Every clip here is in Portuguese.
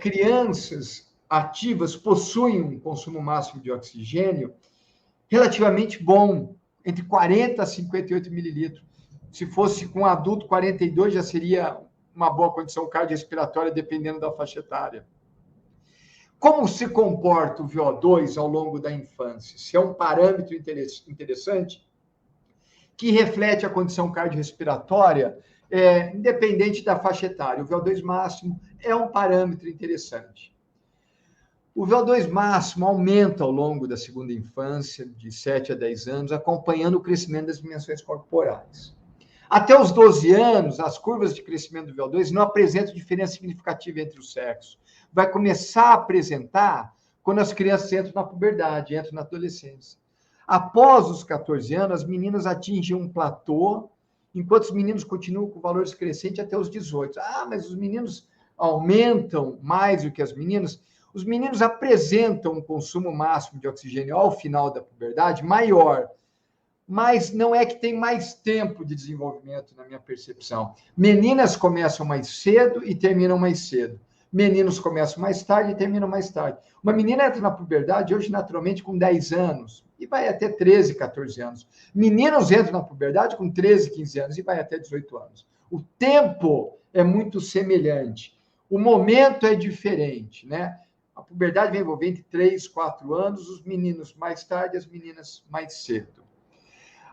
crianças ativas possuem um consumo máximo de oxigênio relativamente bom, entre 40 a 58 mililitros. Se fosse com adulto, 42 já seria uma boa condição cardiorrespiratória, dependendo da faixa etária. Como se comporta o VO2 ao longo da infância? Se é um parâmetro interessante que reflete a condição cardiorrespiratória, independente da faixa etária. O VO2 máximo é um parâmetro interessante. O VO2 máximo aumenta ao longo da segunda infância, de 7 a 10 anos, acompanhando o crescimento das dimensões corporais. Até os 12 anos, as curvas de crescimento do VO2 não apresentam diferença significativa entre os sexos. Vai começar a apresentar quando as crianças entram na puberdade, entram na adolescência. Após os 14 anos, as meninas atingem um platô, enquanto os meninos continuam com valores crescentes até os 18. Mas os meninos aumentam mais do que as meninas. Os meninos apresentam um consumo máximo de oxigênio ao final da puberdade maior, mas não é que tem mais tempo de desenvolvimento, na minha percepção. Meninas começam mais cedo e terminam mais cedo. Meninos começam mais tarde e terminam mais tarde. Uma menina entra na puberdade hoje, naturalmente, com 10 anos e vai até 13, 14 anos. Meninos entram na puberdade com 13, 15 anos e vai até 18 anos. O tempo é muito semelhante. O momento é diferente, né? A puberdade vai envolver entre 3, 4 anos, os meninos mais tarde, as meninas mais cedo.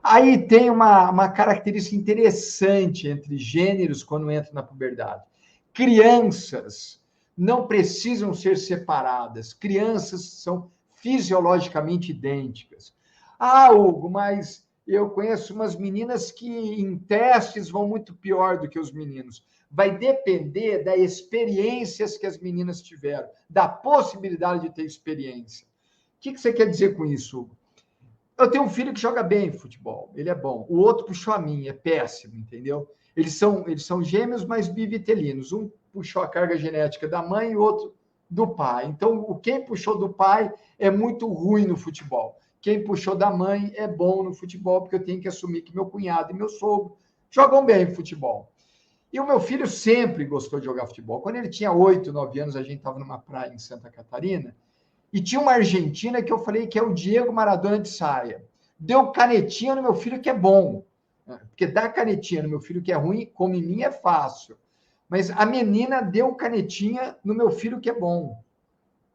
Aí tem uma característica interessante entre gêneros quando entram na puberdade. Crianças não precisam ser separadas. Crianças são fisiologicamente idênticas. Hugo, mas eu conheço umas meninas que em testes vão muito pior do que os meninos. Vai depender das experiências que as meninas tiveram, da possibilidade de ter experiência. O que você quer dizer com isso, Hugo? Eu tenho um filho que joga bem futebol, ele é bom. O outro puxou a mim, é péssimo, entendeu? Eles são gêmeos, mas bivitelinos. Um puxou a carga genética da mãe e o outro do pai. Então, quem puxou do pai é muito ruim no futebol. Quem puxou da mãe é bom no futebol, porque eu tenho que assumir que meu cunhado e meu sogro jogam bem futebol. E o meu filho sempre gostou de jogar futebol. Quando ele tinha 8, 9 anos, a gente estava numa praia em Santa Catarina, e tinha uma argentina que eu falei que é o Diego Maradona de saia. Deu canetinha no meu filho que é bom. Porque dar canetinha no meu filho que é ruim, como em mim, é fácil. Mas a menina deu canetinha no meu filho que é bom.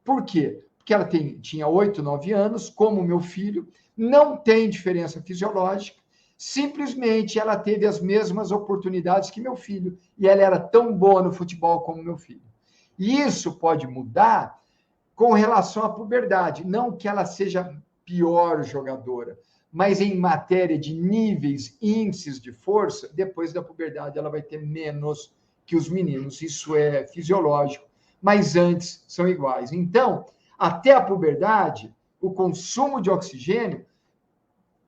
Por quê? Porque ela tinha 8, 9 anos, como o meu filho, não tem diferença fisiológica, simplesmente ela teve as mesmas oportunidades que meu filho, e ela era tão boa no futebol como meu filho. E isso pode mudar com relação à puberdade, não que ela seja pior jogadora, mas em matéria de níveis, índices de força, depois da puberdade ela vai ter menos que os meninos, isso é fisiológico, mas antes são iguais. Então, até a puberdade, o consumo de oxigênio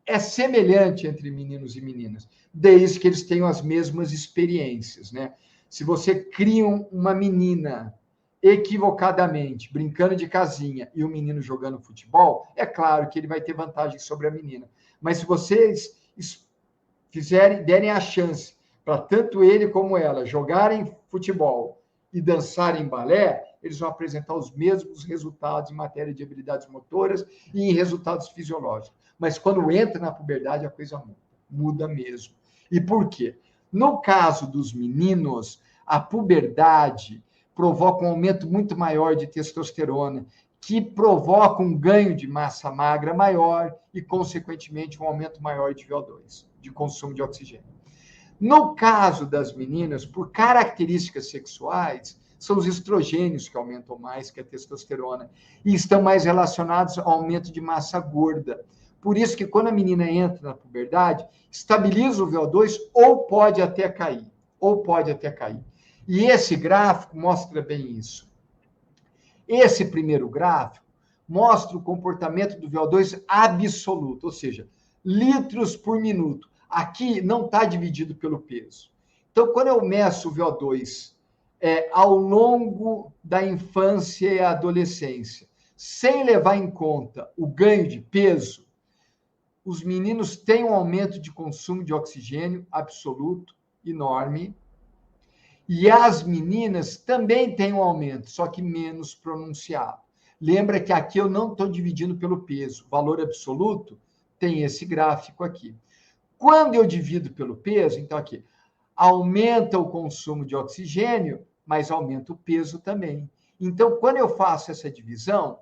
é semelhante entre meninos e meninas, desde que eles tenham as mesmas experiências, né? Se você cria uma menina equivocadamente, brincando de casinha, e o menino jogando futebol, é claro que ele vai ter vantagem sobre a menina. Mas se vocês derem a chance para tanto ele como ela jogarem futebol e dançarem balé, eles vão apresentar os mesmos resultados em matéria de habilidades motoras e em resultados fisiológicos. Mas quando entra na puberdade, a coisa muda mesmo. E por quê? No caso dos meninos, a puberdade provoca um aumento muito maior de testosterona, que provoca um ganho de massa magra maior e, consequentemente, um aumento maior de VO2, de consumo de oxigênio. No caso das meninas, por características sexuais, são os estrogênios que aumentam mais que a testosterona e estão mais relacionados ao aumento de massa gorda. Por isso que quando a menina entra na puberdade, estabiliza o VO2 ou pode até cair. E esse gráfico mostra bem isso. Esse primeiro gráfico mostra o comportamento do VO2 absoluto, ou seja, litros por minuto. Aqui não está dividido pelo peso. Então, quando eu meço o VO2 ao longo da infância e adolescência, sem levar em conta o ganho de peso, os meninos têm um aumento de consumo de oxigênio absoluto enorme. E as meninas também têm um aumento, só que menos pronunciado. Lembra que aqui eu não estou dividindo pelo peso. O valor absoluto tem esse gráfico aqui. Quando eu divido pelo peso, então aqui, aumenta o consumo de oxigênio, mas aumenta o peso também. Então, quando eu faço essa divisão,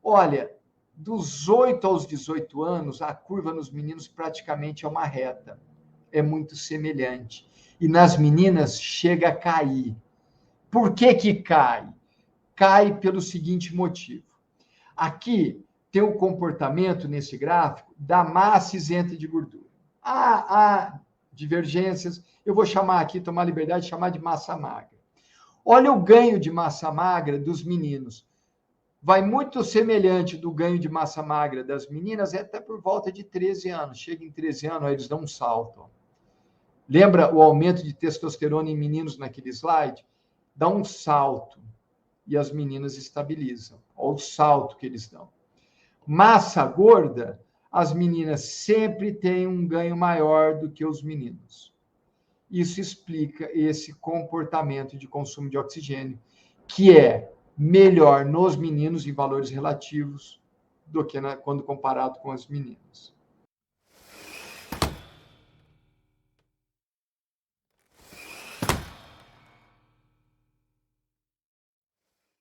olha, dos 8 aos 18 anos, a curva nos meninos praticamente é uma reta. É muito semelhante. E nas meninas chega a cair. Por que que cai? Cai pelo seguinte motivo. Aqui tem o comportamento nesse gráfico da massa isenta de gordura. Há divergências, eu vou chamar aqui, tomar liberdade de chamar de massa magra. Olha o ganho de massa magra dos meninos. Vai muito semelhante do ganho de massa magra das meninas, é até por volta de 13 anos. Chega em 13 anos, aí eles dão um salto. Lembra o aumento de testosterona em meninos naquele slide? Dá um salto e as meninas estabilizam. Olha o salto que eles dão. Massa gorda, as meninas sempre têm um ganho maior do que os meninos. Isso explica esse comportamento de consumo de oxigênio, que é melhor nos meninos em valores relativos do que quando comparado com as meninas.